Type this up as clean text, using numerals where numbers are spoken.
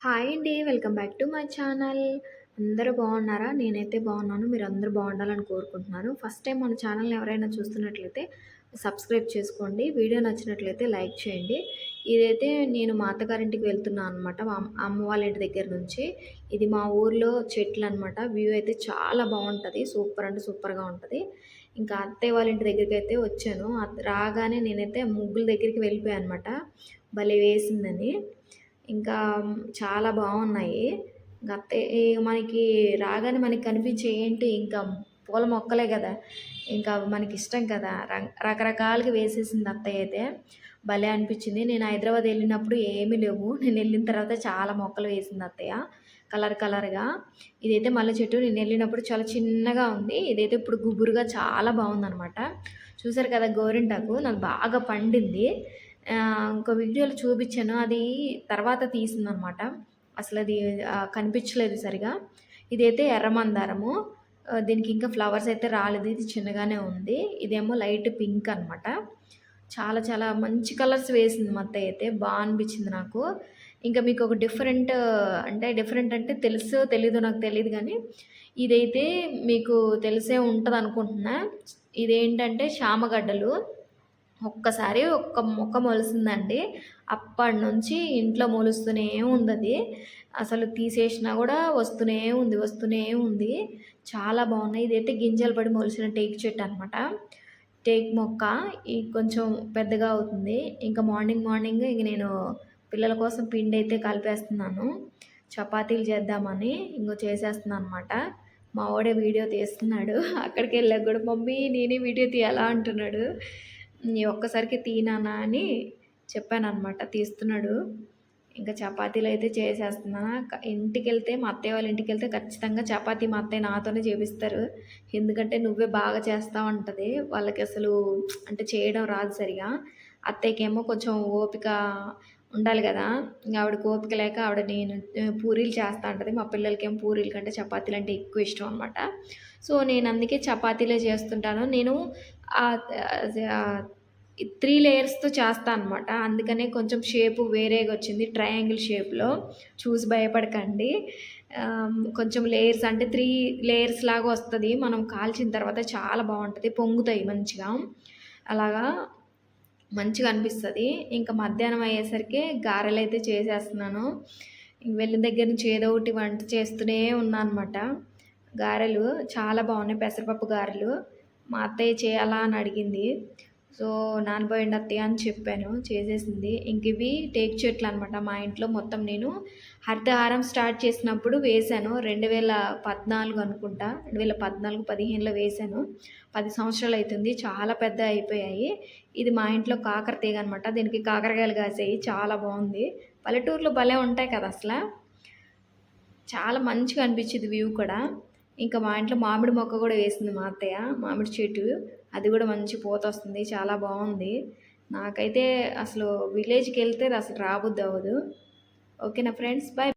Hi అండి. Welcome back to my channel. అందరూ బాగున్నారా? నేనైతే బాగున్నాను. మీరందరూ బాగుండాలని కోరుకుంటున్నాను. ఫస్ట్ టైం మన ఛానల్‌ని ఎవరైనా చూస్తున్నట్లయితే సబ్స్క్రైబ్ చేసుకోండి. వీడియో నచ్చినట్లయితే లైక్ చేయండి. ఇదైతే నేను మా అత్తగారింటికి వెళ్తున్నాను అనమాట. మా అమ్మ వాళ్ళ ఇంటి దగ్గర నుంచి. ఇది మా ఊర్లో చెట్లనమాట. వ్యూ అయితే చాలా బావుంటది. సూపర్ అంటే సూపర్‌గా ఉంటది. ఇంకా అత్తయ్య వాళ్ళ ఇంటి దగ్గరికైతే వచ్చాను. రాగానే నేనైతే ముగ్గుల దగ్గరికి వెళ్ళిపోయాను అనమాట. భలే వేసిందని. ఇంకా చాలా బాగున్నాయి. గతే మనకి రాగానే మనకి కనిపించే ఏంటి ఇంకా పూల మొక్కలే గదా! ఇంకా మనకిష్టం కదా! రకరకాలుగా వేసేసింది అత్తయ్య అయితే. భలే అనిపించింది. నేను హైదరాబాద్ ఎళ్ళినప్పుడు ఏమీ లేవు. నేనెళ్ళిన తర్వాత చాలా మొక్కలు వేసింది అత్తయ్య. కలర్ కలర్‌గా. ఇదైతే మల్లె చెట్టు నేనెళ్ళినప్పుడు చాలా చిన్నగా ఉంది. ఇదైతే ఇప్పుడు గుబురుగా చాలా బావుందనమాట. చూసారు కదా! గోరింటాకు నాకు బాగా పండింది. ఇంకో వీడియోలో చూపించాను. అది తర్వాత తీసిందనమాట. అసలది కనిపించలేదు సరిగా. ఇదైతే ఎర్ర మందారము. దీనికి ఇంకా ఫ్లవర్స్ అయితే రాలేదు. ఇది చిన్నగానే ఉంది. ఇదేమో లైట్ పింక్ అనమాట. చాలా చాలా మంచి కలర్స్ వేసింది మా అత్తయ్య అయితే. అనిపించింది నాకు. ఇంకా మీకు ఒక డిఫరెంట్ అంటే తెలుసో తెలీదో నాకు తెలీదు గానీ, ఇదైతే మీకు తెలిసే ఉంటదనుకుంటున్నా. ఇదేంటంటే శామగడ్డలు. ఒక్కసారి ఒక్క మొక్క మొలిసిందండి. అప్పటినుంచి ఇంట్లో మొలుస్తూనే ఉందది. అసలు తీసేసినా గూడా వస్తూనే ఉంది. చాలా బాగున్నాయి. ఇదైతే గింజలు పడి మొలిసిన టేకు చెట్టనమాట. టేకు మొక్క. కొంచెం పెద్దగా అవుతుంది. ఇంకా మార్నింగ్ ఇంక నేను పిల్లల కోసం పిండైతే కలిపేస్తున్నాను. చపాతీలు చేద్దామని చేసేస్తున్నాననమాట. మా వోడే వీడియో తీస్తున్నాడు. అక్కడికెళ్ళాక గూడా మమ్మీ నేనే వీడియో తీయాలా అంటున్నాడు. ఈ ఒక్కసారికి తీ నాన్న అని చెప్పాననమాట. తీస్తున్నాడు. ఇంకా చపాతీలయితే చేసేస్తున్నా. ఇంటికెళ్తే మా అత్తయ్య వాళ్ళ ఇంటికెళ్తే ఖచ్చితంగా చపాతీ మా అత్తయ్య నాతోనే చేపిస్తారు. ఎందుకంటే నువ్వే బాగా చేస్తావు అంటది. వాళ్ళకి అసలు అంటే చేయడం రాదు సరిగా. అత్తయ్యకేమో కొంచెం ఓపిక ఉండాలి గదా! ఇంగ ఆవిడకి ఓపిక లేక నేను పూరీలు చేస్తా అంటది. మా పిల్లలకేమో పూరీల కంటే చపాతీలంటే ఎక్కువ ఇష్టం అనమాట. సో, నేను అందుకే చపాతీలే చేస్తుంటాను. నేను ఆహ్, ఆహ్, 3 లేయర్స్‌తో చేస్తా అనమాట. అందుకనే కొంచెం షేపు వేరేగొచ్చింది. ట్రయాంగిల్ షేప్‌లో. చూసి భయపడకండి. కొంచెం లేయర్స్ అంటే 3 లేయర్స్ లాగా వస్తది. మనం కాల్చిన తర్వాత చాలా బావుంటది. పొంగుతాయి మంచిగా. అలాగా మంచిగా అనిపిస్తది. ఇంకా మధ్యాహ్నం అయ్యేసరికి గారెలైతే చేసేస్తున్నాను. వెళ్ళిన దగ్గర నుంచి ఏదో ఒకటి వంట చేస్తూనే ఉన్నా అనమాట. గారెలు చాలా బాగున్నాయి. పెసరపప్పు గారెలు. మా అత్తయ్య చేయాలా అని అడిగింది. సో, నానబోయండి అత్తయ్య అని చెప్పాను. చేసేసింది. ఇంక ఇవి టేకు చెట్లనమాట. మా ఇంట్లో మొత్తం నేను హరితహారం స్టార్ట్ చేసినప్పుడు వేశాను. 2014 అనుకుంటా. 2014, 15లో వేశాను. 10 సంవత్సరాలు అయితుంది. చాలా పెద్దగా అయిపోయాయి. ఇది మా ఇంట్లో కాకర తీగ అనమాట. దీనికి కాకరకాయలు కాసాయి. చాలా బాగుంది. పల్లెటూరులో భలే ఉంటాయి కదా అసల. చాలా మంచిగా అనిపించింది వ్యూ కూడా. ఇంకా మా ఇంట్లో మామిడి మొక్క కూడా వేసింది మా అత్తయ్య. మామిడి చెట్టు. అది కూడా మంచి పూతొస్తుంది. చాలా బాగుంది. నాకైతే అసలు విలేజ్‌కెళ్తే అసలు రాబుద్దవ్వదు. ఓకేనా ఫ్రెండ్స్. బాయ్.